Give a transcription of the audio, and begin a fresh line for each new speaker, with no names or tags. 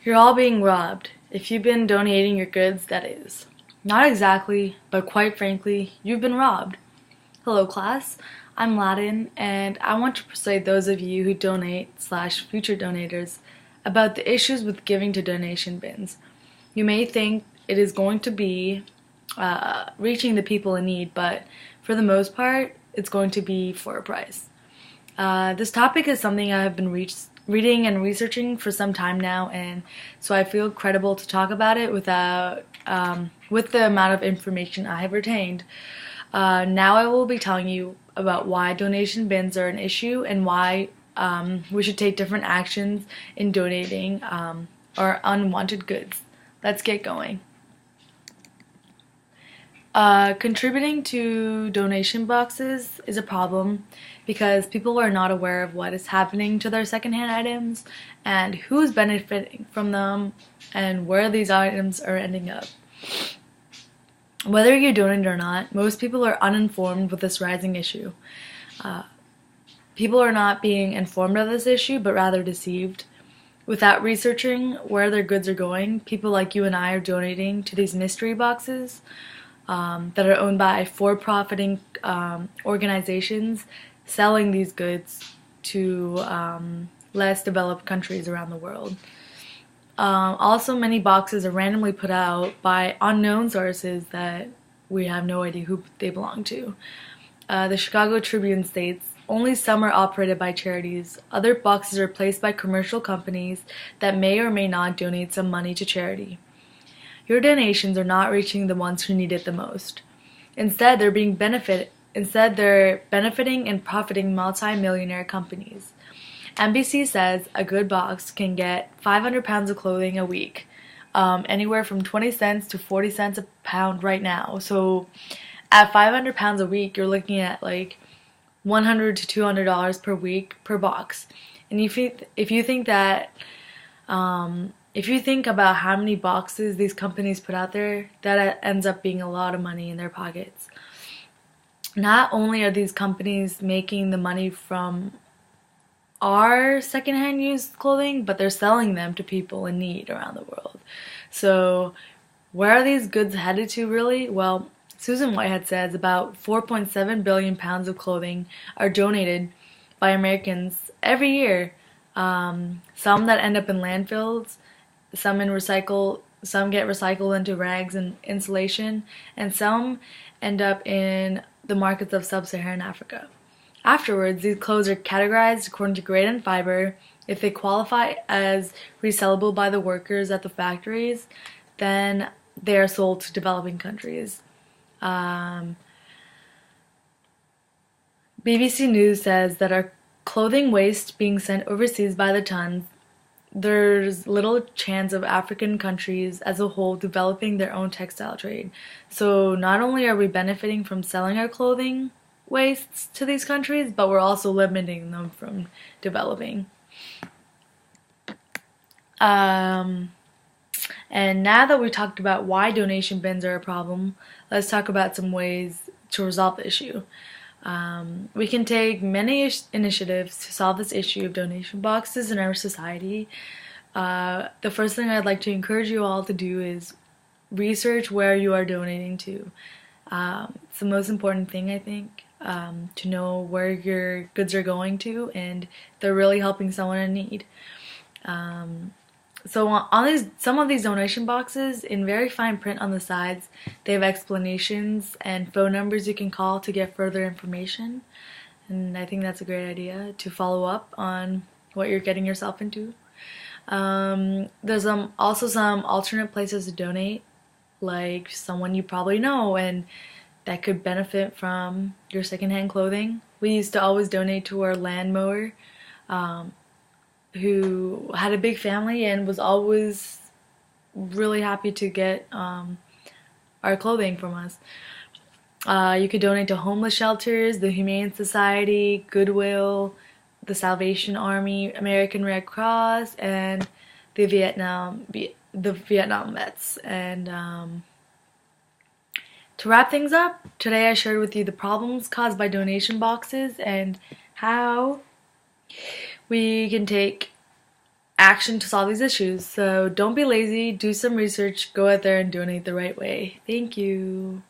You're all being robbed. If you've been donating your goods, that is. Not exactly, but quite frankly, you've been robbed. Hello, class. I'm Latin, and I want to persuade those of you who donate/future donators about the issues with giving to donation bins. You may think it is going to be reaching the people in need, but for the most part, it's going to be for a price. This topic is something I have been reading and researching for some time now, and so I feel credible to talk about it with the amount of information I have retained. Now I will be telling you about why donation bins are an issue and why we should take different actions in donating our unwanted goods. Let's get going. Contributing to donation boxes is a problem because people are not aware of what is happening to their secondhand items and who's benefiting from them and where these items are ending up. Whether you donate or not, most people are uninformed with this rising issue. People are not being informed of this issue, but rather deceived. Without researching where their goods are going, people like you and I are donating to these mystery boxes that are owned by for-profiting organizations selling these goods to less developed countries around the world. Also, many boxes are randomly put out by unknown sources that we have no idea who they belong to. The Chicago Tribune states, only some are operated by charities. Other boxes are placed by commercial companies that may or may not donate some money to charity. Your donations are not reaching the ones who need it the most. Instead, they're benefiting and profiting multi-millionaire companies. NBC says a good box can get 500 pounds of clothing a week, anywhere from 20 cents to 40 cents a pound right now. So at 500 pounds a week, you're looking at like $100 to $200 per week per box. And if you think about how many boxes these companies put out there, that ends up being a lot of money in their pockets. Not only are these companies making the money from our secondhand used clothing, but they're selling them to people in need around the world. So where are these goods headed to really? Well, Susan Whitehead says about 4.7 billion pounds of clothing are donated by Americans every year. Some that end up in landfills, some get recycled into rags and insulation, and some end up in the markets of sub-Saharan Africa. Afterwards, these clothes are categorized according to grade and fiber. If they qualify as resellable by the workers at the factories, then they are sold to developing countries. BBC News says that our clothing waste being sent overseas by the tons, there's little chance of African countries as a whole developing their own textile trade. So not only are we benefiting from selling our clothing wastes to these countries, but we're also limiting them from developing. And now that we talked about why donation bins are a problem, let's talk about some ways to resolve the issue. We can take many initiatives to solve this issue of donation boxes in our society. The first thing I'd like to encourage you all to do is research where you are donating to. It's the most important thing, I think, to know where your goods are going to and they're really helping someone in need. So on some of these donation boxes, in very fine print on the sides, they have explanations and phone numbers you can call to get further information. And I think that's a great idea to follow up on what you're getting yourself into. There's also some alternate places to donate, like someone you probably know and that could benefit from your secondhand clothing. We used to always donate to our land mower, who had a big family and was always really happy to get our clothing from us. You could donate to homeless shelters, the Humane Society, Goodwill, the Salvation Army, American Red Cross, and the Vietnam vets. And to wrap things up, today I shared with you the problems caused by donation boxes and how we can take action to solve these issues. So don't be lazy, do some research, go out there and donate the right way. Thank you.